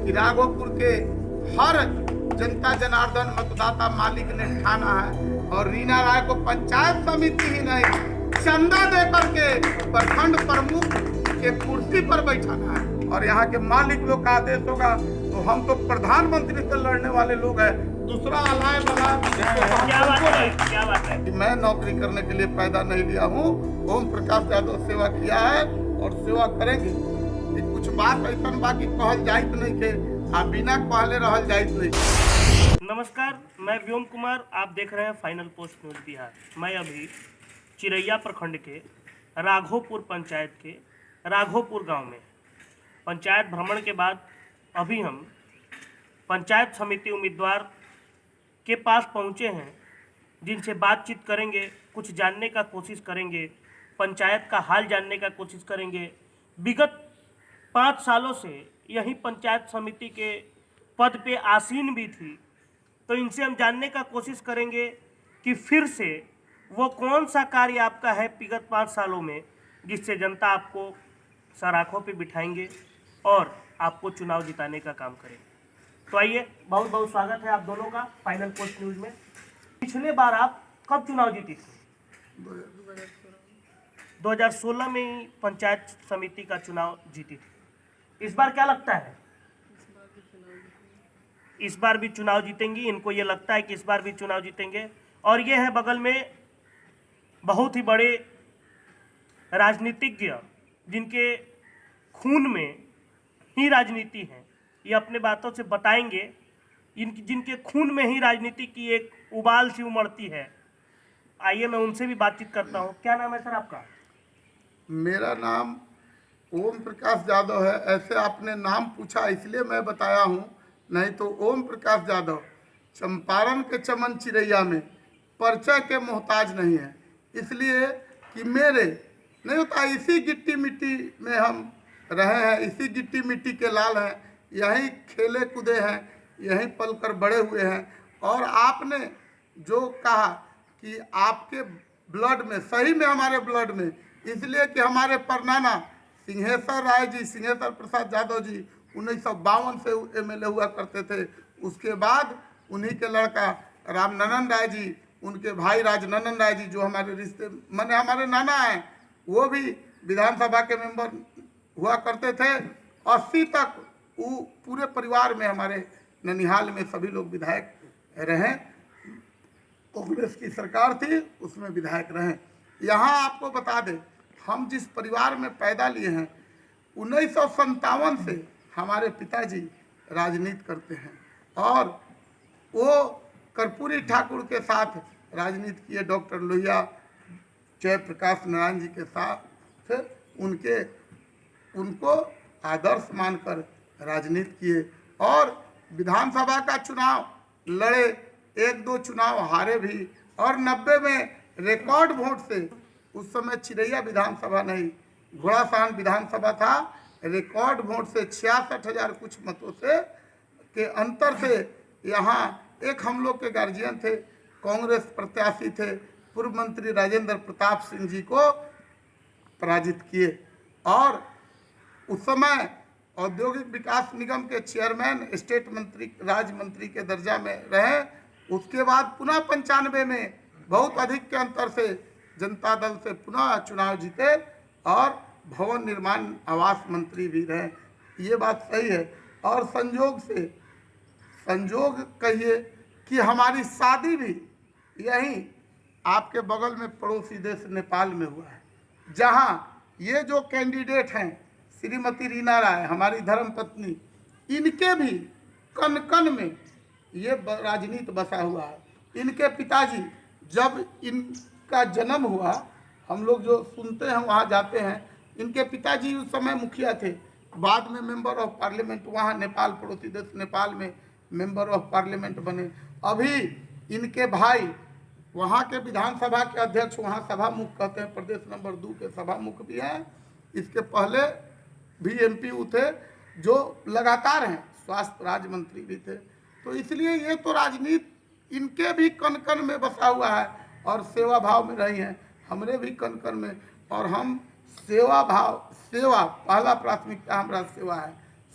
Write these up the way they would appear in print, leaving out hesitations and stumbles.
कि राघोपुर के हर जनता जनार्दन मतदाता मालिक ने ठाना है और रीना राय को पंचायत समिति ही नहीं चंदा दे करके प्रखंड प्रमुख के कुर्सी पर बैठाना है। और यहाँ के मालिक लोग का आदेश होगा तो हम तो प्रधानमंत्री से लड़ने वाले लोग हैं। दूसरा अलाय बला क्या बात है कि मैं नौकरी करने के लिए पैदा नहीं लिया हूँ। ओम प्रकाश यादव सेवा किया है और सेवा करेंगे। कि कुछ बात ऐसा बाकी कहल जाइत नहीं के आ बिना कहले रहल जाइत नहीं। नमस्कार, मैं व्योम कुमार, आप देख रहे हैं फाइनल पोस्ट न्यूज बिहार। मैं अभी चिरैया प्रखंड के राघोपुर पंचायत के राघोपुर गांव में पंचायत भ्रमण के बाद अभी हम पंचायत समिति उम्मीदवार के पास पहुंचे हैं, जिनसे बातचीत करेंगे, कुछ जानने का कोशिश करेंगे, पंचायत का हाल जानने का कोशिश करेंगे। विगत 5 सालों से यही पंचायत समिति के पद पे आसीन भी थी, तो इनसे हम जानने का कोशिश करेंगे कि फिर से वो कौन सा कार्य आपका है विगत 5 सालों में जिससे जनता आपको सराखों पे बिठाएंगे और आपको चुनाव जिताने का काम करेंगे। तो आइए, बहुत बहुत स्वागत है आप दोनों का फाइनल पोस्ट न्यूज में। पिछले बार आप कब चुनाव जीती थी? 2016 में ही पंचायत समिति का चुनाव जीती थी। इस बार क्या लगता है? इस बार भी चुनाव जीतेंगी? इनको ये लगता है कि इस बार भी चुनाव जीतेंगे। और ये है बगल में बहुत ही बड़े राजनीतिज्ञ जिनके खून में ही राजनीति है, ये अपने बातों से बताएंगे। जिनके खून में ही राजनीति की एक उबाल सी उमड़ती है। आइए मैं उनसे भी बातचीत करता हूँ। क्या नाम है सर आपका? मेरा नाम ओम प्रकाश यादव है। ऐसे आपने नाम पूछा इसलिए मैं बताया हूँ, नहीं तो ओम प्रकाश यादव चंपारण के चमन चिरैया में परिचय के मोहताज नहीं है। इसलिए कि मेरे नहीं होता, इसी गिट्टी मिट्टी में हम रहे हैं, इसी गिट्टी मिट्टी के लाल हैं, यहीं खेले कूदे हैं, यहीं पलकर बड़े हुए हैं। और आपने जो कहा कि आपके ब्लड में, सही में हमारे ब्लड में, इसलिए कि हमारे परनाना सिंहेश्वर राय जी, सिंहेश्वर प्रसाद यादव जी 1952 से एमएलए हुआ करते थे। उसके बाद उन्हीं के लड़का रामनंदन राय जी, उनके भाई राजनंदन राय जी जो हमारे रिश्ते माने हमारे नाना हैं, वो भी विधानसभा के मेंबर हुआ करते थे। 80 तक वो पूरे परिवार में हमारे ननिहाल में सभी लोग विधायक रहे। कांग्रेस की सरकार थी, उसमें विधायक रहे। यहाँ आपको बता दें, हम जिस परिवार में पैदा लिए हैं 1957 से हमारे पिताजी राजनीति करते हैं और वो कर्पूरी ठाकुर के साथ राजनीति किए, डॉक्टर लोहिया जयप्रकाश नारायण जी के साथ उनको आदर्श मानकर राजनीति किए और विधानसभा का चुनाव लड़े, 1-2 चुनाव हारे भी। और 90 में रिकॉर्ड वोट से, उस समय चिरैया विधानसभा नहीं घोड़ासान विधानसभा था, रिकॉर्ड वोट से 66,000 कुछ मतों से के अंतर से यहाँ एक हम लोग के गार्जियन थे, कांग्रेस प्रत्याशी थे, पूर्व मंत्री राजेंद्र प्रताप सिंह जी को पराजित किए। और उस समय औद्योगिक विकास निगम के चेयरमैन, स्टेट मंत्री, राज्य मंत्री के दर्जा में रहे। उसके बाद पुनः 95 में बहुत अधिक के अंतर से जनता दल से पुनः चुनाव जीते और भवन निर्माण आवास मंत्री भी रहे। ये बात सही है। और संजोग कहिए कि हमारी शादी भी यहीं आपके बगल में पड़ोसी देश नेपाल में हुआ है, जहाँ ये जो कैंडिडेट हैं श्रीमती रीना राय, हमारी धर्मपत्नी, इनके भी कन कन में ये राजनीति बसा हुआ है। इनके पिताजी, जब इनका जन्म हुआ, हम लोग जो सुनते हैं वहाँ जाते हैं, इनके पिताजी उस समय मुखिया थे, बाद में मेंबर ऑफ पार्लियामेंट वहाँ नेपाल, पड़ोसी देश नेपाल में मेंबर ऑफ पार्लियामेंट बने। अभी इनके भाई वहाँ के विधानसभा के अध्यक्ष, वहाँ सभा मुख कहते हैं, प्रदेश नंबर 2 के सभा मुख भी हैं। इसके पहले भी एमपी थे जो लगातार हैं, स्वास्थ्य राज्य मंत्री भी थे। तो इसलिए ये तो राजनीति इनके भी कन कन में बसा हुआ है और सेवा भाव में रही हैं, हमरे भी कन कन में। और हम सेवा पहला प्राथमिकता हमारा सेवा है।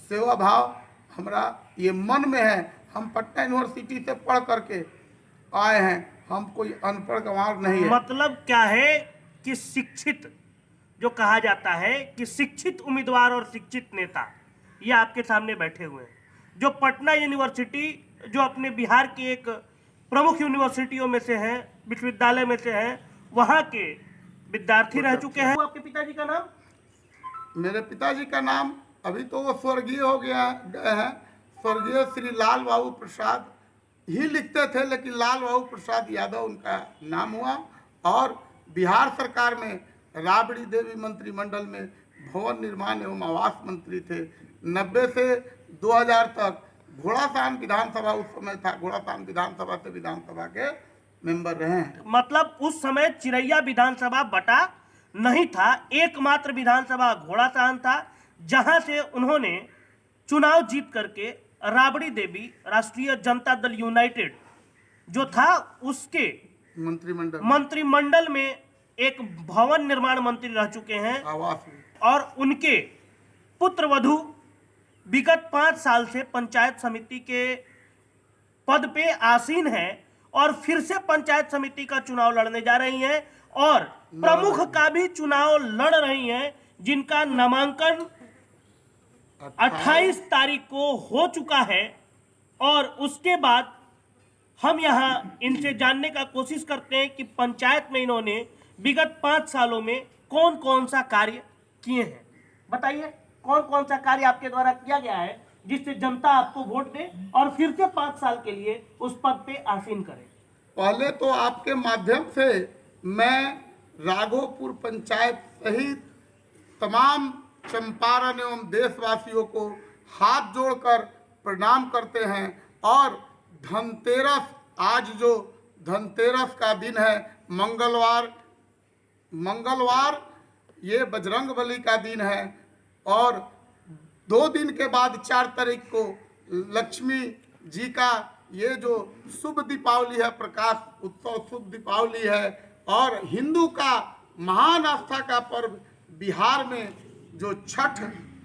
सेवा भाव हमरा ये मन में है। हम पटना यूनिवर्सिटी से पढ़ करके आए हैं, हम कोई अनपढ़ गंवार नहीं है। मतलब क्या है कि शिक्षित जो कहा जाता है कि शिक्षित उम्मीदवार और शिक्षित नेता ये आपके सामने बैठे हुए हैं, जो पटना यूनिवर्सिटी जो अपने बिहार की एक प्रमुख यूनिवर्सिटियों में से है, विश्वविद्यालय में से है, वहाँ के विद्यार्थी रह चुके हैं। आपके पिताजी का नाम? मेरे पिताजी का नाम अभी तो वो स्वर्गीय हो गए हैं, स्वर्गीय श्री लाल बाबू प्रसाद ही लिखते थे, लेकिन लाल बाबू प्रसाद यादव उनका नाम हुआ। और बिहार सरकार में राबड़ी देवी मंत्रिमंडल में भवन निर्माण एवं आवास मंत्री थे। 90 से 2000 तक घोड़ासान विधानसभा उस समय था, घोड़ासान विधानसभा से विधानसभा के मेंबर रहे हैं। मतलब उस समय चिरैया विधानसभा बटा नहीं था, एकमात्र विधानसभा घोड़ासान था, जहां से उन्होंने चुनाव जीत करके राबड़ी देवी राष्ट्रीय जनता दल यूनाइटेड जो था उसके मंत्रिमंडल में एक भवन निर्माण मंत्री रह चुके हैं। आवास में। और उनके पुत्र वधु विगत 5 साल से पंचायत समिति के पद पे आसीन हैं और फिर से पंचायत समिति का चुनाव लड़ने जा रही हैं और प्रमुख का भी चुनाव लड़ रही हैं, जिनका नामांकन 28 तारीख को हो चुका है। और उसके बाद हम यहाँ इनसे जानने का कोशिश करते हैं कि पंचायत में इन्होंने विगत 5 सालों में कौन कौन सा कार्य किए हैं। बताइए कौन कौन सा कार्य आपके द्वारा किया गया है जिससे जनता आपको वोट दे और फिर से 5 साल के लिए उस पद पे आसीन करे। पहले तो आपके माध्यम से मैं राघोपुर पंचायत सहित तमाम चंपारण एवं देशवासियों को हाथ जोड़कर प्रणाम करते हैं। और धनतेरस, आज जो धनतेरस का दिन है, मंगलवार ये बजरंगबली का दिन है। और 2 दिन के बाद 4 तारीख को लक्ष्मी जी का ये जो शुभ दीपावली है, प्रकाश उत्सव शुभ दीपावली है। और हिंदू का महान आस्था का पर्व बिहार में जो छठ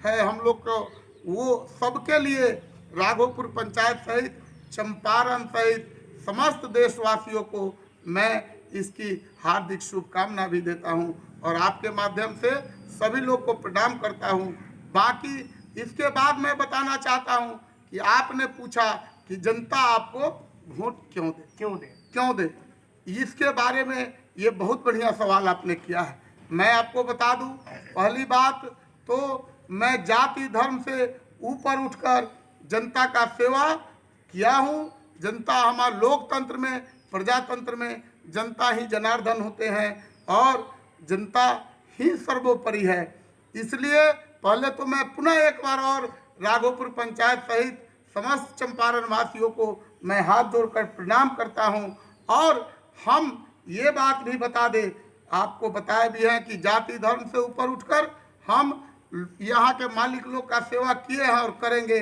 है हम लोग को, वो सबके लिए राघोपुर पंचायत सहित चंपारण सहित समस्त देशवासियों को मैं इसकी हार्दिक शुभकामना भी देता हूं और आपके माध्यम से सभी लोग को प्रणाम करता हूं। बाकी इसके बाद मैं बताना चाहता हूं कि आपने पूछा कि जनता आपको वोट क्यों दे। इसके बारे में ये बहुत बढ़िया सवाल आपने किया है। मैं आपको बता दूं, पहली बात तो मैं जाति धर्म से ऊपर उठकर जनता का सेवा किया हूं। जनता हमारे लोकतंत्र में, प्रजातंत्र में जनता ही जनार्दन होते हैं और जनता ही सर्वोपरि है। इसलिए पहले तो मैं पुनः एक बार और राघोपुर पंचायत सहित समस्त चंपारण वासियों को मैं हाथ जोड़कर प्रणाम करता हूं। और हम ये बात भी बता दें, आपको बताया भी है कि जाति धर्म से ऊपर उठकर हम यहाँ के मालिक लोग का सेवा किए हैं और करेंगे।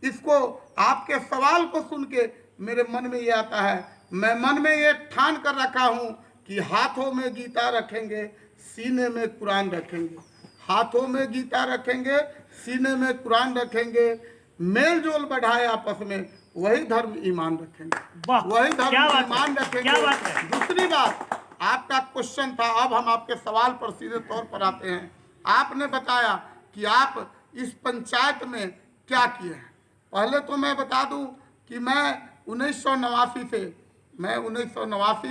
इसको आपके सवाल को सुन के मेरे मन में ये आता है, मैं मन में ये ठान कर रखा हूँ कि हाथों में गीता रखेंगे, सीने में कुरान रखेंगे। हाथों में गीता रखेंगे, सीने में कुरान रखेंगे, मेल जोल बढ़ाए आपस में, वही धर्म ईमान रखेंगे, वही धर्म ईमान रखेंगे। दूसरी बात, आपका क्वेश्चन था, अब हम आपके सवाल पर सीधे तौर पर आते हैं। आपने बताया कि आप इस पंचायत में क्या किए हैं। पहले तो मैं बता दूं कि मैं 1989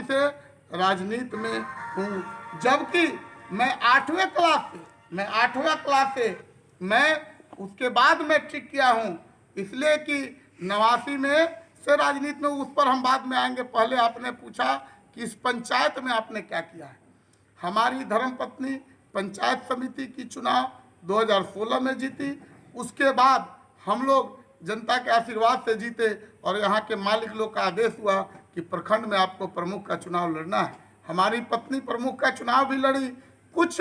से राजनीति में हूँ, जबकि मैं 8वें क्लास से मैं उसके बाद मैट्रिक किया हूँ। इसलिए कि 89 में से राजनीति में, उस पर हम बाद में आएंगे। पहले आपने पूछा कि इस पंचायत में आपने क्या किया है। हमारी धर्मपत्नी पंचायत समिति की चुनाव 2016 में जीती। उसके बाद हम लोग जनता के आशीर्वाद से जीते और यहाँ के मालिक लोग का आदेश हुआ कि प्रखंड में आपको प्रमुख का चुनाव लड़ना है। हमारी पत्नी प्रमुख का चुनाव भी लड़ी। कुछ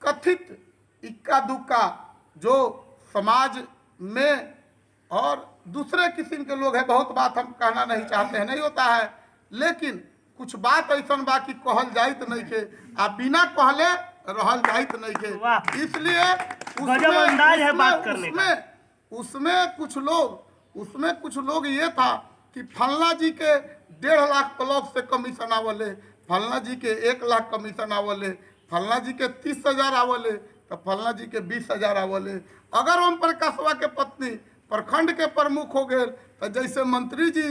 कथित इक्का दुक्का जो समाज में और दूसरे किस्म के लोग हैं, बहुत बात हम कहना नहीं चाहते हैं, नहीं होता है, लेकिन कुछ बात ऐसा बा कि कहल जाइत नहीं के, आप बिना कहले रहल जाइत नहीं के। इसलिए उसमें कुछ लोग ये था कि फलना जी के 1.5 लाख ब्लॉक से कमीशन आवले, फलना जी के 1 लाख कमीशन आवले, फलना जी के 30,000 आवले, तो फलना जी के 20,000 आवले। अगर ओम प्रकाशवा के पत्नी प्रखंड के प्रमुख हो गए तो जैसे मंत्री जी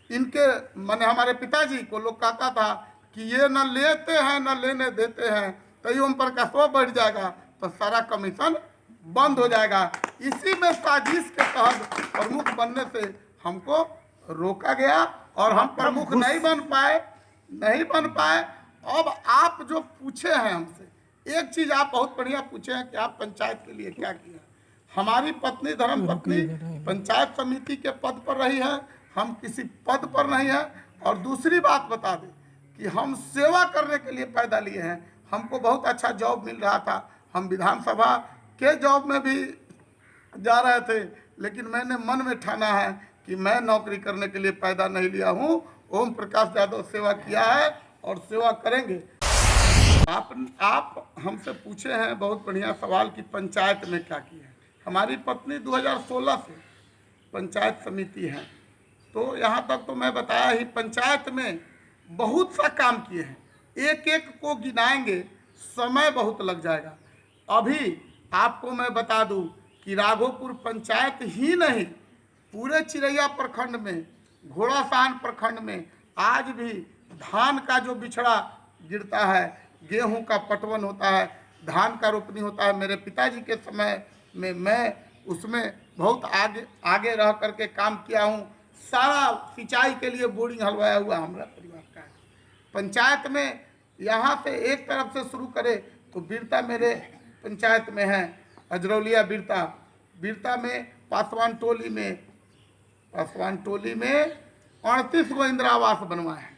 इनके माने हमारे पिताजी को लोग कहता था कि ये न लेते हैं न लेने देते हैं, तो ये ओम प्रकाशवा बढ़ जाएगा तो सारा कमीशन बंद हो जाएगा। इसी में साजिश के तहत प्रमुख बनने से हमको रोका गया और हम प्रमुख नहीं बन पाए। अब आप जो पूछे हैं हमसे, एक चीज आप बहुत बढ़िया पूछे हैं कि आप पंचायत के लिए क्या किया। हमारी पत्नी धर्मपत्नी पंचायत समिति के पद पर रही है, हम किसी पद पर नहीं है। और दूसरी बात बता दें कि हम सेवा करने के लिए पैदा लिए हैं। हमको बहुत अच्छा जॉब मिल रहा था, हम विधानसभा के जॉब में भी जा रहे थे, लेकिन मैंने मन में ठाना है कि मैं नौकरी करने के लिए पैदा नहीं लिया हूँ। ओम प्रकाश यादव सेवा किया है और सेवा करेंगे। आप हमसे पूछे हैं बहुत बढ़िया सवाल कि पंचायत में क्या किया है। हमारी पत्नी 2016 से पंचायत समिति है, तो यहाँ तक तो मैं बताया ही, पंचायत में बहुत सा काम किए हैं। एक एक को गिनाएंगे समय बहुत लग जाएगा। अभी आपको मैं बता दूं कि राघोपुर पंचायत ही नहीं, पूरे चिरैया प्रखंड में, घोड़ासान प्रखंड में आज भी धान का जो बिछड़ा गिरता है, गेहूं का पटवन होता है, धान का रोपनी होता है। मेरे पिताजी के समय में मैं उसमें बहुत आगे रह करके काम किया हूँ। सारा सिंचाई के लिए बोरिंग हलवाया हुआ हमारा परिवार का है। पंचायत में यहाँ से एक तरफ से शुरू करें तो बिरता मेरे पंचायत में है, अजरौलिया बिरता में पासवान टोली में 38 गो इंदिरा आवास बनवाए हैं।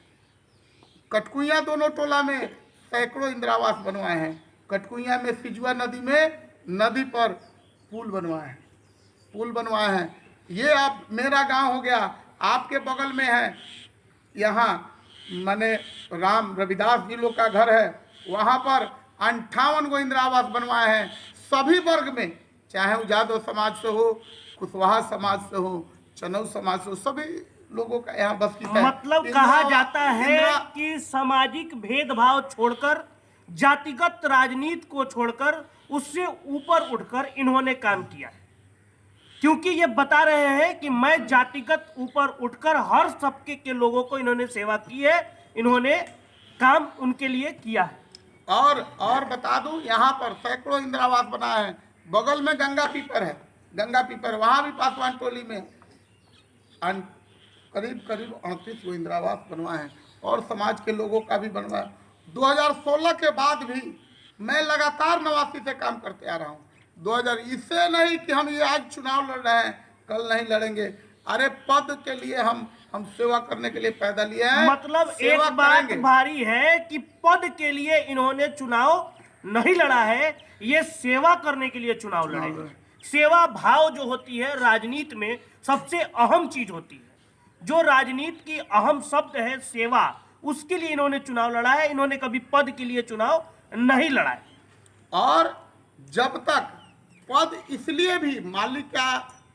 कटकुइया दोनों टोला में सैकड़ों इंदिरा आवास बनवाए हैं। कटकुइया में सिजुआ नदी पर पुल बनवाए हैं। ये अब मेरा गांव हो गया, आपके बगल में है, यहाँ माने राम रविदास जी लोग का घर है, वहाँ पर 58 गो इंदिरा आवास बनवाए हैं। सभी वर्ग में, चाहे वो यादव समाज से हो, कुशवाहा समाज से हो, चनौ समाज से हो, सभी लोगों का यहाँ बस की मतलब कहा जाता है कि सामाजिक भेदभाव छोड़कर, जातिगत राजनीति को छोड़कर, उससे ऊपर उठकर इन्होंने काम किया है। क्योंकि ये बता रहे हैं कि मैं जातिगत ऊपर उठकर हर तबके के लोगों को इन्होंने सेवा की है, इन्होंने काम उनके लिए किया है। और बता दूं, यहाँ पर सैकड़ों इंदिरा आवास बनाए हैं। बगल में गंगा पीपर वहाँ भी पासवान टोली में करीब 38 गो इंदिरा आवास बनवाए हैं और समाज के लोगों का भी बनवाया। 2016 के बाद भी मैं लगातार नवासी से काम करते आ रहा हूँ। 2000 इससे नहीं कि हम ये आज चुनाव लड़ रहे हैं, कल नहीं लड़ेंगे। अरे पद के लिए हम सेवा करने के लिए पैदा लिए हैं। मतलब एक बात भारी है कि पद के लिए इन्होंने चुनाव नहीं लड़ा है, ये सेवा करने के लिए चुनाव लड़े। सेवा भाव जो होती है राजनीति में सबसे अहम चीज होती है। जो राजनीति की अहम शब्द है सेवा, उसके लिए इन्होंने चुनाव लड़ा है। इन्होंने कभी पद के लिए चुनाव नहीं लड़ा है। और जब तक पद, इसलिए भी मालिक का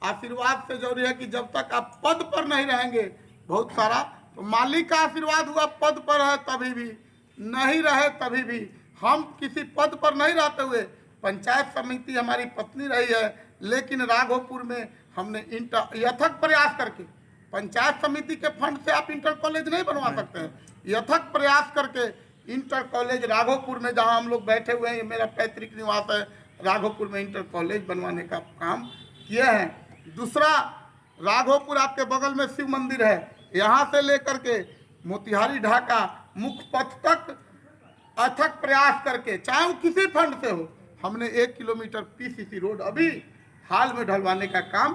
आशीर्वाद से जरूरी है कि जब तक आप पद पर नहीं रहेंगे, बहुत सारा तो मालिक का आशीर्वाद हुआ पद पर है तभी भी, नहीं रहे तभी भी। हम किसी पद पर नहीं रहते हुए पंचायत समिति हमारी पत्नी रही है, लेकिन राघोपुर में हमने यथक प्रयास करके, पंचायत समिति के फंड से आप इंटर कॉलेज नहीं बनवा सकते हैं, यथक प्रयास करके इंटर कॉलेज राघोपुर में, जहां हम लोग बैठे हुए हैं, ये मेरा पैतृक निवास है, राघोपुर में इंटर कॉलेज बनवाने का काम किए हैं। दूसरा, राघोपुर आपके बगल में शिव मंदिर है, यहाँ से लेकर के मोतिहारी ढाका मुख्य पथ तक अथक प्रयास करके, चाहे वो किसी फंड से हो, हमने 1 किलोमीटर पीसीसी रोड अभी हाल में ढलवाने का काम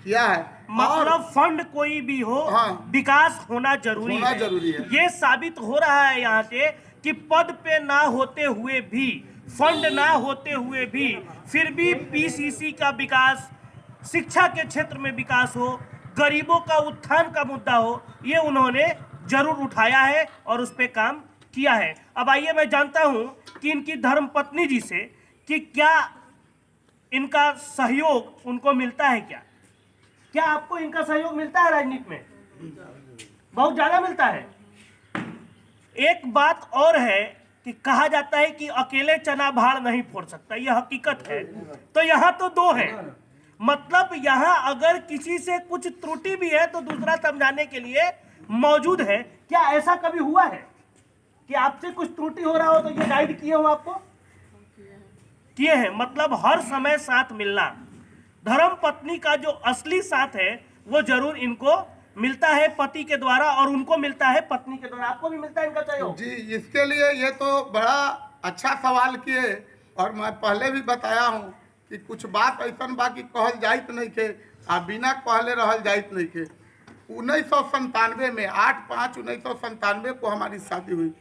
किया है। मतलब फंड कोई भी हो, हाँ, विकास होना जरूरी है। ये साबित हो रहा है यहाँ से कि पद पे ना होते हुए भी, फंड ना होते हुए भी, फिर भी पीसीसी का विकास, शिक्षा के क्षेत्र में विकास हो, गरीबों का उत्थान का मुद्दा हो, ये उन्होंने जरूर उठाया है और उस पर काम किया है। अब आइए मैं जानता हूं कि इनकी धर्मपत्नी जी से कि क्या इनका सहयोग उनको मिलता है क्या? क्या आपको इनका सहयोग मिलता है राजनीति में? बहुत ज्यादा मिलता है। एक बात और है कि कहा जाता है कि अकेले चना भाड़ नहीं फोड़ सकता, यह हकीकत है। तो यहाँ तो दो है, मतलब यहाँ अगर किसी से कुछ त्रुटि भी है तो दूसरा समझाने के लिए मौजूद है। क्या ऐसा कभी हुआ है कि आपसे कुछ त्रुटि हो रहा हो तो ये गाइड किए हो आपको? किए हैं। मतलब हर समय साथ मिलना, धर्म पत्नी का जो असली साथ है वो जरूर इनको मिलता है पति के द्वारा और उनको मिलता है पत्नी के द्वारा। आपको भी मिलता है इनका सहयोग? जी, इसके लिए ये तो बड़ा अच्छा सवाल किए, और मैं पहले भी बताया हूँ कि कुछ बात ऐसा बाकी कहल जाइत नहीं के, आ बिना कहले रहल जाइत नहीं के। 1997 में 8/5/1997 को हमारी शादी हुई।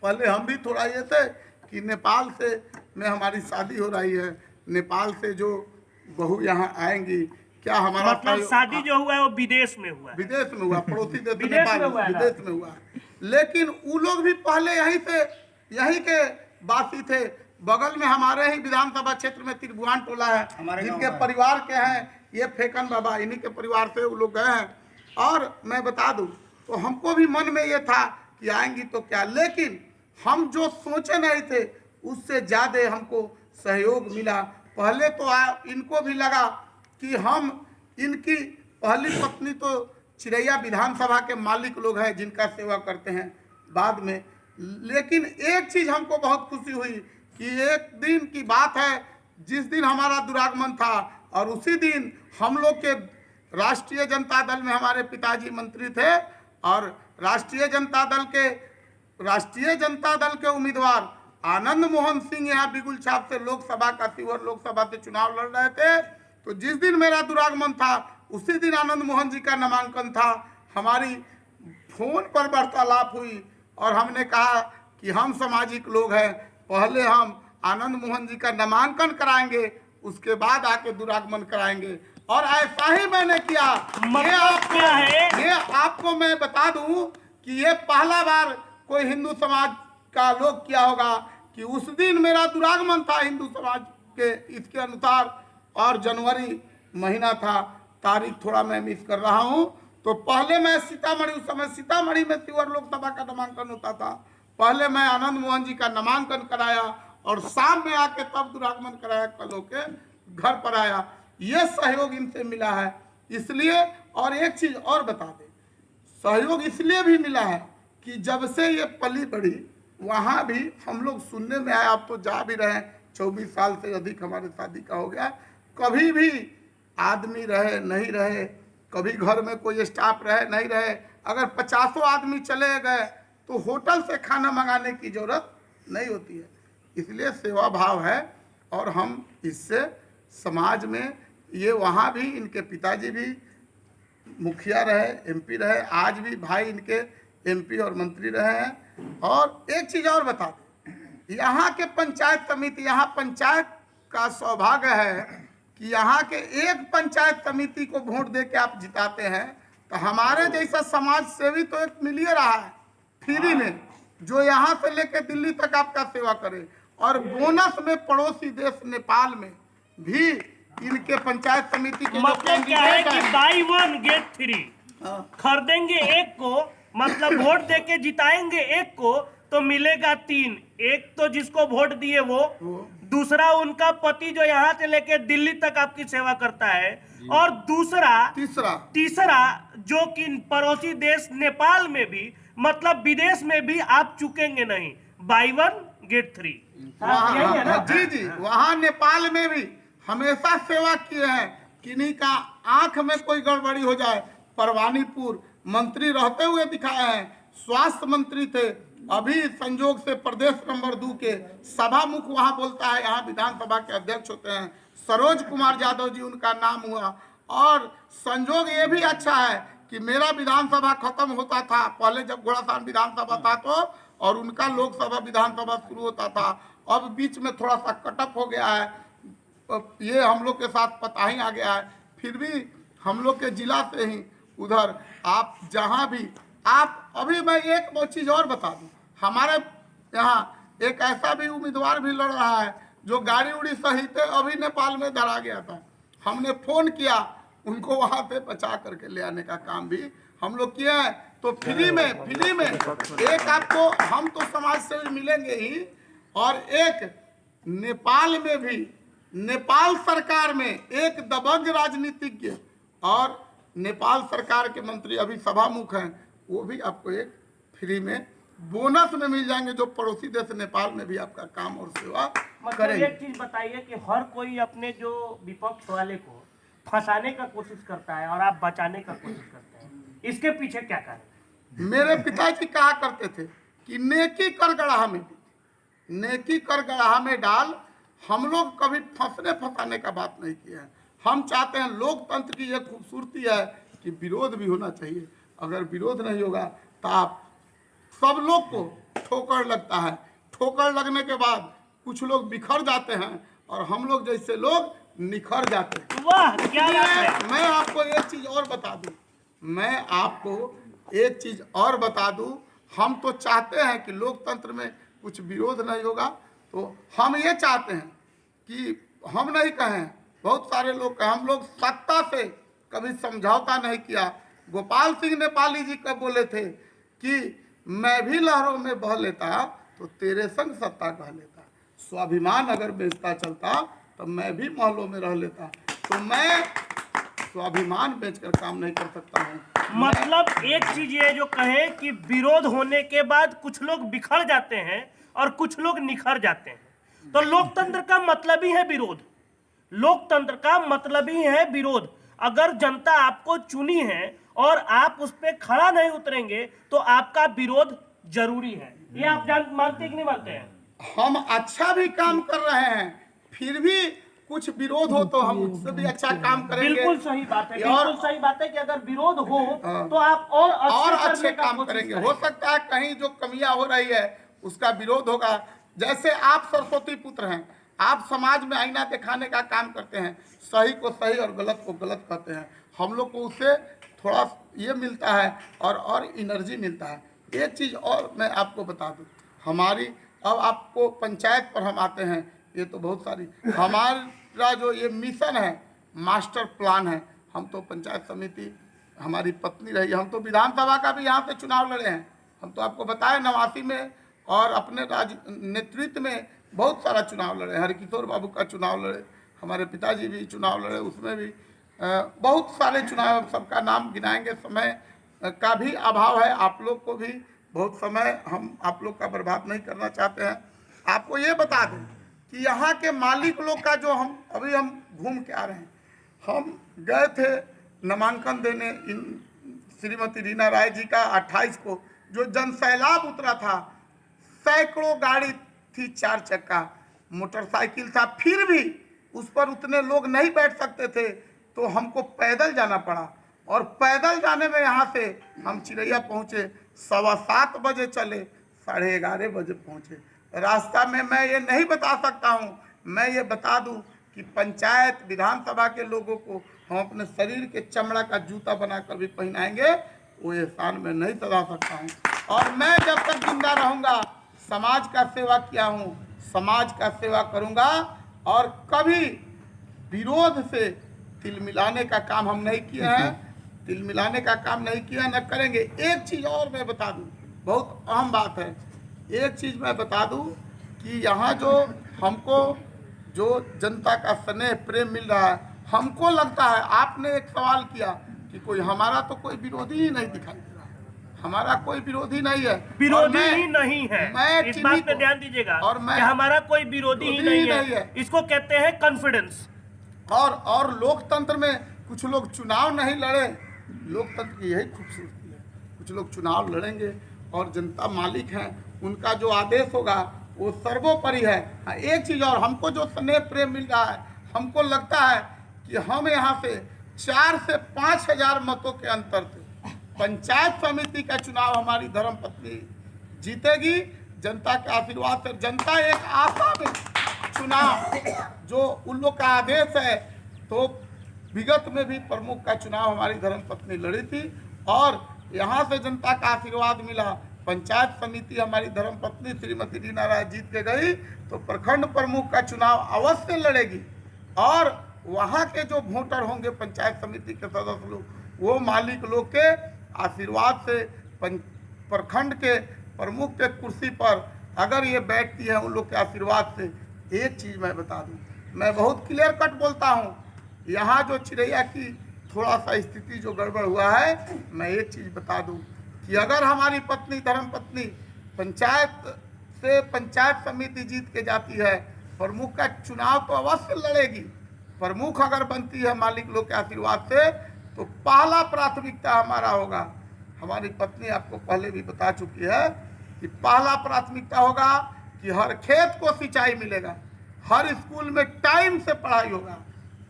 पहले हम भी थोड़ा ये थे कि नेपाल से में हमारी शादी हो रही है, नेपाल से जो बहू यहाँ आएंगी, क्या हमारा मतलब शादी जो हुआ है वो विदेश में हुआ है? विदेश में हुआ, पड़ोसी देश विदेश नेपाल में हुआ है ना? विदेश में हुआ। लेकिन वो लोग भी पहले यहीं के वासी थे। बगल में हमारे ही विधानसभा क्षेत्र में त्रिभुवन टोला है, जिनके परिवार के हैं ये फेकन बाबा, इन्हीं के परिवार से वो लोग गए हैं। और मैं बता दूं तो हमको भी मन में ये था कि आएंगी तो क्या, लेकिन हम जो सोचे नहीं थे उससे ज़्यादा हमको सहयोग मिला। पहले तो इनको भी लगा कि हम इनकी पहली पत्नी तो चिरैया विधानसभा के मालिक लोग हैं जिनका सेवा करते हैं बाद में। लेकिन एक चीज़ हमको बहुत खुशी हुई कि एक दिन की बात है जिस दिन हमारा दुरागमन था, और उसी दिन हम लोग के राष्ट्रीय जनता दल में हमारे पिताजी मंत्री थे, और राष्ट्रीय जनता दल के उम्मीदवार आनंद मोहन सिंह यहाँ बिगुल छाप से लोकसभा का शिवहर लोकसभा से चुनाव लड़ रहे थे। तो जिस दिन मेरा दुरागमन था उसी दिन आनंद मोहन जी का नामांकन था। हमारी फोन पर वार्तालाप हुई और हमने कहा कि हम सामाजिक लोग हैं, पहले हम आनंद मोहन जी का नामांकन कराएंगे, उसके बाद आके दुरागमन कराएंगे। और ऐसा ही मैंने किया। ये आपको मैं बता दूं कि ये पहला बार कोई हिंदू समाज का लोग किया होगा कि उस दिन मेरा दुरागमन था हिंदू समाज के इसके अनुसार, और जनवरी महीना था, तारीख थोड़ा मैं मिस कर रहा हूं। तो पहले मैं सीतामढ़ी, उस समय सीतामढ़ी में शिवहर लोकसभा का नामांकन होता था, पहले मैं आनंद मोहन जी का नामांकन कराया और शाम में आके तब दुरागमन कराया, कल होके घर पर आया। ये सहयोग इनसे मिला है इसलिए। और एक चीज और बता दें, सहयोग इसलिए भी मिला है कि जब से ये पली बढ़ी वहाँ भी हम लोग सुनने में आया, आप तो जा भी रहे, 24 साल से अधिक हमारे शादी का हो गया, कभी भी आदमी रहे नहीं रहे, कभी घर में कोई स्टाफ रहे नहीं रहे, अगर 50 आदमी चले गए तो होटल से खाना मंगाने की जरूरत नहीं होती है। इसलिए सेवा भाव है और हम इससे समाज में ये, वहाँ भी इनके पिताजी भी मुखिया रहे, एमपी रहे, आज भी भाई इनके एमपी और मंत्री रहे हैं। और एक चीज़ और बता दें, यहाँ के पंचायत समिति, यहाँ पंचायत का सौभाग्य है कि यहाँ के एक पंचायत समिति को वोट दे के आप जिताते हैं तो हमारे जैसा समाज सेवी तो एक मिल ही रहा है फ्री में, जो यहाँ से लेके दिल्ली तक आपका सेवा करे। और बोनस में पड़ोसी देश नेपाल में भी इनके पंचायत समिति के मतलब क्या है कि बाई 1 गेट 3, खरीदेंगे एक को, मतलब वोट देके जिताएंगे एक को तो मिलेगा 3। एक तो जिसको वोट दिए वो, दूसरा उनका पति जो यहाँ से लेके दिल्ली तक आपकी सेवा करता है, और तीसरा जो कि पड़ोसी देश नेपाल में भी, मतलब विदेश में भी आप चुकेंगे नहीं, बाई 1 गेट 3। जी, वहाँ नेपाल में भी हमेशा सेवा किए हैं। किन्हीं का आंख में कोई गड़बड़ी हो जाए, परवानीपुर मंत्री रहते हुए दिखाए हैं, स्वास्थ्य मंत्री थे, अभी संजोग से प्रदेश नंबर 2 के सभा मुख वहाँ बोलता है, यहाँ विधानसभा के अध्यक्ष होते हैं, सरोज कुमार यादव जी उनका नाम हुआ। और संजोग ये भी अच्छा है कि मेरा विधानसभा खत्म होता था पहले जब घोड़ासान विधानसभा था तो, और उनका लोकसभा विधानसभा शुरू होता था। अब बीच में थोड़ा सा कटअप हो गया है, ये हम लोग के साथ पता ही आ गया है, फिर भी हम लोग के जिला से ही उधर आप जहाँ भी आप, अभी मैं एक चीज़ और बता दूँ, हमारे यहाँ एक ऐसा भी उम्मीदवार भी लड़ रहा है जो गाड़ी उड़ी सही थे अभी नेपाल में धरा गया था। हमने फोन किया उनको वहां से बचा करके ले आने का काम भी हम लोग किए हैं। तो फ्री में एक आपको हम तो समाज से मिलेंगे ही, और एक नेपाल में भी, नेपाल सरकार में एक दबंग राजनीतिज्ञ और नेपाल सरकार के मंत्री अभी सभामुख हैं, वो भी आपको एक फ्री में बोनस में मिल जाएंगे, जो पड़ोसी देश नेपाल में भी आपका काम और सेवा मतलब करेंगे। एक चीज बताइए कि हर कोई अपने जो विपक्ष वाले को फंसाने का कोशिश करता है और आप बचाने का कोशिश करते हैं, इसके पीछे क्या कारण? मेरे पिताजी कहा करते थे कि नेकी कर गड़हा में भी, नेकी कर गड़हा में डाल। हम लोग कभी फंसाने का बात नहीं किया है। हम चाहते हैं, लोकतंत्र की एक खूबसूरती है कि विरोध भी होना चाहिए। अगर विरोध नहीं होगा तो आप सब लोग को ठोकर लगता है, ठोकर लगने के बाद कुछ लोग बिखर जाते हैं और हम लोग जैसे लोग निखर जाते हैं। वाह, क्या बात है। मैं आपको एक चीज और बता दूं, मैं आपको एक चीज और बता दूं, हम तो चाहते हैं कि लोकतंत्र में कुछ विरोध नहीं होगा। तो हम ये चाहते हैं कि हम नहीं कहें, बहुत सारे लोग कहें, हम लोग सत्ता से कभी समझौता नहीं किया। गोपाल सिंह नेपाली जी कब बोले थे कि मैं भी लहरों में बह लेता तो तेरे संग सत्ता कह लेता, स्वाभिमान अगर बेचता चलता तो मैं भी महलों में रह लेता। तो मैं स्वाभिमान बेचकर काम नहीं कर सकता हूँ। मतलब एक चीज ये जो कहे कि विरोध होने के बाद कुछ लोग बिखर जाते हैं और कुछ लोग निखर जाते हैं, तो लोकतंत्र का मतलब ही है विरोध। लोकतंत्र का मतलब ही है विरोध। अगर जनता आपको चुनी है और आप उस पर खड़ा नहीं उतरेंगे तो आपका विरोध जरूरी है। ये आप मानते कि नहीं मानते हैं? हम अच्छा भी काम कर रहे हैं, फिर भी कुछ विरोध हो तो हम उससे भी अच्छा काम करेंगे। बिल्कुल सही बात है, बिल्कुल सही बात है कि अगर विरोध हो तो आप और और अच्छे काम करेंगे। हो सकता है कहीं जो कमियां हो रही है उसका विरोध होगा। जैसे आप सरस्वती पुत्र हैं, आप समाज में आईना दिखाने का काम करते हैं, सही को सही और गलत को गलत कहते हैं। हम लोग को उससे थोड़ा ये मिलता है और एनर्जी मिलता है। एक चीज़ और मैं आपको बता दूं, हमारी, अब आपको पंचायत पर हम आते हैं, ये तो बहुत सारी हमारा जो ये मिशन है, मास्टर प्लान है। हम तो पंचायत समिति, हमारी पत्नी रही, हम तो विधानसभा का भी यहाँ से चुनाव लड़े हैं। हम तो आपको बताए 89 में और अपने राज्य नेतृत्व में बहुत सारा चुनाव लड़े। हरकिशोर बाबू का चुनाव लड़े, हमारे पिताजी भी चुनाव लड़े, उसमें भी बहुत सारे चुनाव, सबका नाम गिनाएंगे, समय का भी अभाव है। आप लोग को भी बहुत समय हम आप लोग का बर्बाद नहीं करना चाहते हैं। आपको ये बता दें कि यहाँ के मालिक लोग का जो हम घूम के आ रहे हैं, हम गए थे नामांकन देने श्रीमती रीना राय जी का 28 को, जो जनसैलाब उतरा था, सैकड़ों गाड़ी थी, 4 चक्का मोटरसाइकिल था, फिर भी उस पर उतने लोग नहीं बैठ सकते थे, तो हमको पैदल जाना पड़ा। और पैदल जाने में यहाँ से हम चिरैया पहुँचे 7:15 बजे चले, 11:30 बजे पहुँचे। रास्ता में मैं ये नहीं बता सकता हूँ, मैं ये बता दूँ कि पंचायत विधानसभा के लोगों को हम अपने शरीर के चमड़ा का जूता बनाकर भी पहनाएंगे, वो एहसान में नहीं सधा सकता हूँ। और मैं जब तक जिंदा रहूँगा, समाज का सेवा किया हूँ, समाज का सेवा करूँगा, और कभी विरोध से तिल मिलाने का काम हम नहीं किए हैं, तिल मिलाने का काम नहीं किया, न करेंगे। एक चीज़ और मैं बता दूँ, बहुत अहम बात है, एक चीज़ मैं बता दूँ कि यहाँ जो हमको जो जनता का स्नेह प्रेम मिल रहा है, हमको लगता है, आपने एक सवाल किया कि कोई हमारा तो कोई विरोधी ही नहीं दिखाई दे रहा, हमारा कोई विरोधी नहीं है, विरोधी ही नहीं है। मैं इस बात पे ध्यान दीजिएगा और मैं, कि हमारा कोई विरोधी ही नहीं है। इसको कहते हैं कॉन्फिडेंस। और लोकतंत्र में कुछ लोग चुनाव नहीं लड़े, लोकतंत्र की यही खूबसूरती है। कुछ लोग चुनाव लड़ेंगे और जनता मालिक हैं, उनका जो आदेश होगा वो सर्वोपरि है। हाँ, एक चीज़ और, हमको जो स्नेह प्रेम मिल रहा है, हमको लगता है कि हम यहाँ से 4 से 5 हजार मतों के अंतर से पंचायत समिति का चुनाव हमारी धर्मपत्नी जीतेगी, जनता के आशीर्वाद से। जनता एक आशा में चुनाव, जो उन लोग का आदेश है, तो विगत में भी प्रमुख का चुनाव हमारी धर्मपत्नी लड़ी थी और यहाँ से जनता का आशीर्वाद मिला पंचायत समिति हमारी धर्मपत्नी श्रीमती रीना राय जीत के गई तो प्रखंड प्रमुख का चुनाव अवश्य लड़ेगी और वहाँ के जो वोटर होंगे पंचायत समिति के सदस्य लोग वो मालिक लोग के आशीर्वाद से प्रखंड के प्रमुख के कुर्सी पर अगर ये बैठती है उन लोग के आशीर्वाद से। एक चीज़ मैं बता दूं, मैं बहुत क्लियर कट बोलता हूँ, यहाँ जो चिरैया की थोड़ा सा स्थिति जो गड़बड़ हुआ है, मैं एक चीज़ बता दूं कि अगर हमारी पत्नी धर्मपत्नी पंचायत से पंचायत समिति जीत के जाती है, प्रमुख का चुनाव तो अवश्य लड़ेगी। प्रमुख अगर बनती है मालिक लोग के आशीर्वाद से तो पहला प्राथमिकता हमारा होगा। हमारी पत्नी आपको पहले भी बता चुकी है कि पहला प्राथमिकता होगा कि हर खेत को सिंचाई मिलेगा, हर स्कूल में टाइम से पढ़ाई होगा,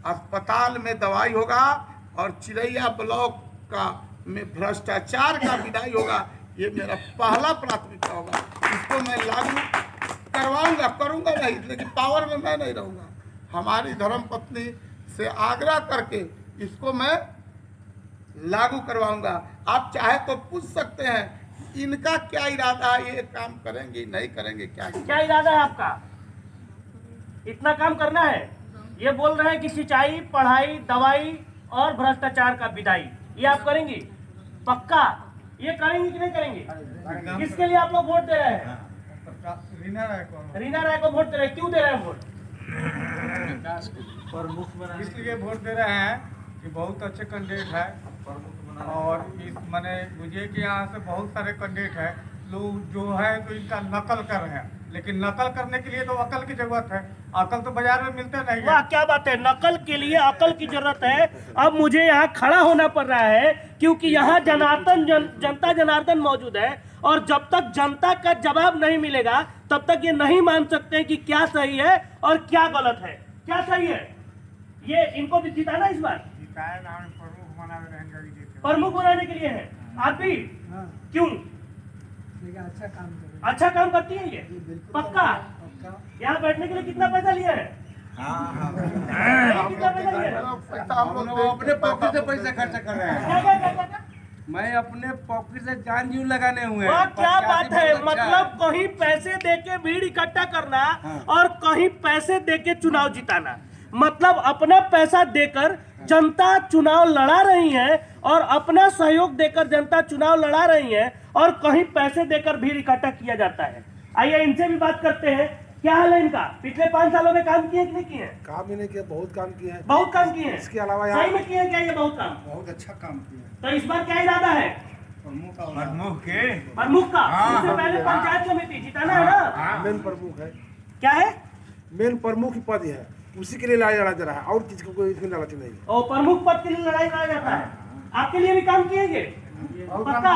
अस्पताल में दवाई होगा और चिरैया ब्लॉक का में भ्रष्टाचार का विदाई होगा। ये मेरा पहला प्राथमिकता होगा। इसको मैं लागू करवाऊंगा, करूंगा नहीं, लेकिन पावर में मैं नहीं रहूंगा। हमारी धर्मपत्नी से आग्रह करके इसको मैं लागू करवाऊंगा। आप चाहे तो पूछ सकते हैं इनका क्या इरादा है, ये काम करेंगे नहीं करेंगे, क्या इरादा है आपका? इतना काम करना है? ये बोल रहे हैं कि सिंचाई, पढ़ाई, दवाई और भ्रष्टाचार का विदाई ये आप करेंगी? पक्का ये करेंगे कि नहीं करेंगे? किसके लिए आप लोग वोट दे रहे हैं? रीना राय को वोट दे रहे हैं। क्यों दे रहे हैं वोट? इसलिए वोट दे रहे हैं कि बहुत अच्छे कैंडिडेट है और इस माने मुझे कि यहाँ से बहुत सारे कैंडिडेट है लोग जो है तो इनका नकल कर रहे हैं, लेकिन नकल करने के लिए तो अकल की जरूरत है। अकल तो बाजार में मिलते नहीं है। वाह क्या बात है, नकल के लिए अकल की जरूरत है। अब मुझे यहाँ खड़ा होना पड़ रहा है क्योंकि यहाँ जनता जनार्दन मौजूद है और जब तक जनता का जवाब नहीं मिलेगा तब तक ये नहीं मान सकते कि क्या सही है और क्या गलत है। क्या सही है? ये इनको भी जिताना इस बार प्रमुख बनाने के लिए है। आप भी क्यों? अच्छा काम करती है ये? पक्का? यहाँ बैठने के लिए कितना पैसा लिया है? कितना पैसा लिया है? अपने पॉकेट से पैसा खर्च कर रहे हैं। मैं अपने पॉकेट से जान जीव लगाने हुए हैं। क्या बात है, मतलब कहीं पैसे देके भीड़ इकट्ठा करना और कहीं पैसे देके चुनाव जिताना, मतलब अपना पैसा देकर जनता चुनाव लड़ा रही है और अपना सहयोग देकर जनता चुनाव लड़ा रही है और कहीं पैसे देकर भीड़ इकट्ठा किया जाता है। आइए इनसे भी बात करते हैं, क्या हाल है इनका? पिछले 5 सालों में काम किए कि नहीं किए? काम ही नहीं किया, बहुत काम किए हैं। बहुत काम किए हैं। इसके अलावा सही में किए क्या ये बहुत काम? बहुत अच्छा काम किया। तो इस बार क्या इरादा है? प्रमुख का इससे पहले पंचायत समिति जिताना है ना? मेन प्रमुख है। क्या है? मेन प्रमुख पद है, उसी के लिए लड़ाई लड़ा जा रहा है और किसी को कोई इसमें लड़ाई नहीं। और प्रमुख पद के लिए लड़ाई लड़ा जाता है। आपके लिए भी काम किएंगे? पक्का?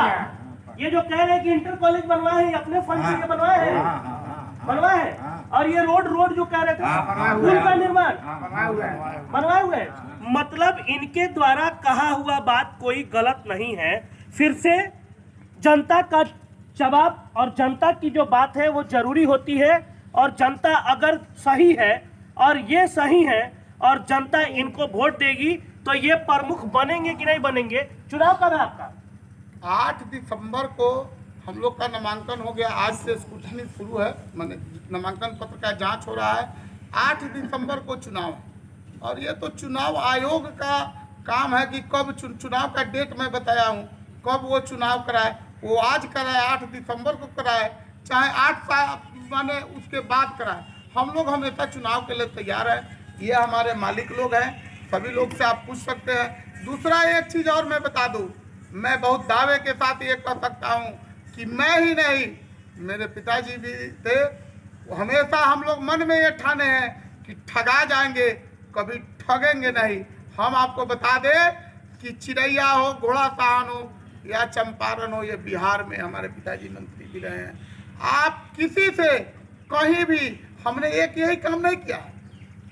ये जो कह रहे हैं कि इंटर कॉलेज बनवाए हैं, अपने फंड से बनवाए हैं? बनवाए हैं। और ये रोड जो कह रहे थे पुल का निर्माण बनवाए हुए हैं। मतलब इनके द्वारा कहा हुआ बात कोई गलत नहीं है। फिर से जनता का जवाब और जनता की जो बात है वो जरूरी होती है और जनता अगर सही है और ये सही है और जनता इनको वोट देगी तो ये प्रमुख बनेंगे कि नहीं बनेंगे? चुनाव कब है आपका? 8 दिसंबर को हम लोग का नामांकन हो गया। आज से स्क्रूटनी शुरू है, माने नामांकन पत्र का जांच हो रहा है। 8 दिसंबर को चुनाव है और ये तो चुनाव आयोग का काम है कि कब चुनाव का डेट मैं बताया हूँ, कब वो चुनाव कराए। वो आज कराए, 8 दिसंबर को कराए, चाहे 8 साल माने उसके बाद कराए। हम लोग हमेशा चुनाव के लिए तैयार हैं। ये हमारे मालिक लोग हैं, सभी लोग से आप पूछ सकते हैं। दूसरा एक चीज़ और मैं बता दूं, मैं बहुत दावे के साथ ये कह सकता हूं कि मैं ही नहीं, मेरे पिताजी भी थे, हमेशा हम लोग मन में ये ठाने हैं कि ठगा जाएंगे, कभी ठगेंगे नहीं। हम आपको बता दें कि चिरैया हो, घोड़ा सहन हो या चंपारण हो, ये बिहार में हमारे पिताजी मंत्री भी रहे हैं। आप किसी से कहीं भी हमने एक यही काम नहीं किया।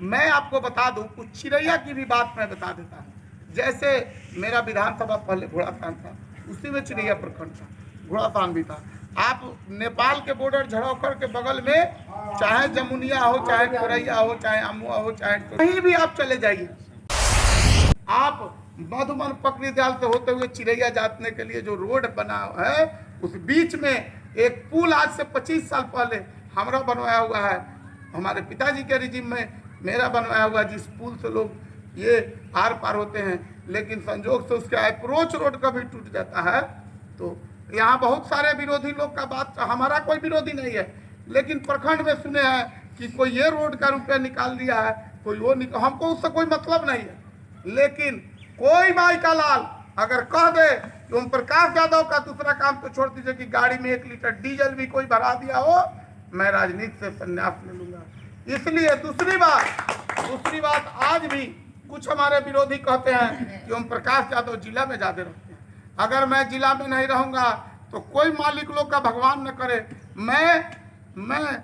मैं आपको बता दूं, कुछ चिरैया की भी बात मैं बता देता हूँ। जैसे मेरा विधानसभा पहले घोड़ासान था, उसी में चिरैया प्रखंड था, घोड़ासान भी था। आप नेपाल के बॉर्डर झड़ौखर के बगल में चाहे जमुनिया हो, चाहे कोरैया हो, चाहे अमुआ हो, चाहे कहीं भी आप चले जाइए। आप मधुबन पकड़ी दयाल से होते हुए चिरैया जाने के लिए जो रोड बना है उस बीच में एक पुल आज से 25 साल पहले हमारा बनवाया हुआ है, हमारे पिताजी के रिजिम में मेरा बनवाया हुआ, जिस पुल से लोग ये आर पार होते हैं, लेकिन संजोग से उसका अप्रोच रोड कभी टूट जाता है। तो यहाँ बहुत सारे विरोधी लोग का बात, हमारा कोई विरोधी नहीं है, लेकिन प्रखंड में सुने हैं कि कोई ये रोड का रुपया निकाल दिया है, कोई वो निकाल, हमको उससे कोई मतलब नहीं है। लेकिन कोई भाई का लाल अगर कह दे कि ओम प्रकाश यादव का दूसरा काम तो छोड़ दीजिए कि गाड़ी में 1 लीटर डीजल भी कोई भरा दिया हो, मैं राजनीति से संन्यास ले लूंगा। इसलिए दूसरी बात आज भी कुछ हमारे विरोधी कहते हैं कि ओम प्रकाश यादव जिला में ज्यादा रहते हैं। अगर मैं जिला में नहीं रहूंगा तो कोई मालिक लोग का भगवान न करे, मैं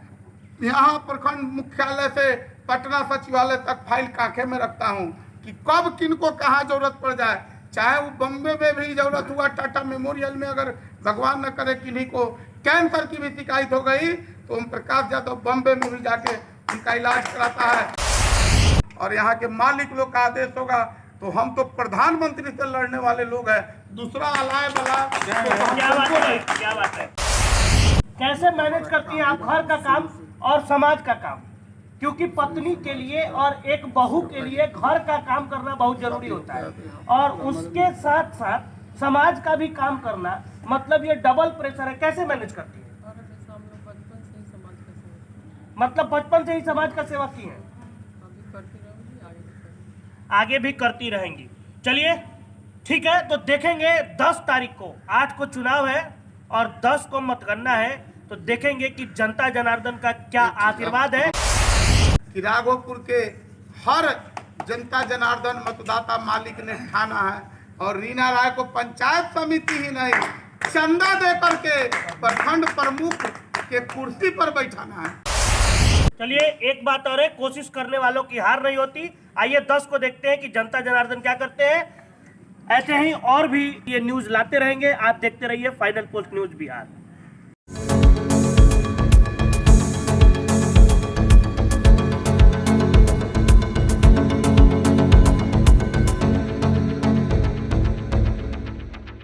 यहाँ प्रखंड मुख्यालय से पटना सचिवालय तक फाइल कांखे में रखता हूँ कि कब किनको कहाँ जरूरत पड़ जाए। चाहे वो बम्बे में भी जरूरत हुआ, टाटा मेमोरियल में अगर भगवान न करे किन्हीं को कैंसर की भी शिकायत हो गई तो ओम प्रकाश यादव बम्बे में भी जाके उनका इलाज कराता है। और यहाँ के मालिक लोग का आदेश होगा तो हम तो प्रधानमंत्री से लड़ने वाले लोग हैं, दूसरा अलाय बला। क्या बात है। कैसे मैनेज करती हैं आप घर का काम और समाज का काम? क्योंकि पत्नी के लिए और एक बहू के लिए घर का काम करना बहुत जरूरी होता है और उसके साथ साथ समाज का भी काम करना, मतलब ये डबल प्रेशर है। कैसे मैनेज करती है? मतलब बचपन से ही समाज का सेवा की है, आगे भी करती रहेंगी। चलिए ठीक है, तो देखेंगे 10 तारीख को, 8 को चुनाव है और 10 को मतगणना है, तो देखेंगे कि जनता जनार्दन का क्या आशीर्वाद है। कि राघोपुर के हर जनता जनार्दन मतदाता मालिक ने ठाना है और रीना राय को पंचायत समिति ही नहीं, चंदा दे करके प्रखंड प्रमुख के कुर्सी पर बैठाना है। चलिए एक बात और है, कोशिश करने वालों की हार नहीं होती। आइए 10 को देखते हैं कि जनता जनार्दन क्या करते हैं। ऐसे ही और भी ये न्यूज लाते रहेंगे, आप देखते रहिए फाइनल पोस्ट न्यूज बिहार।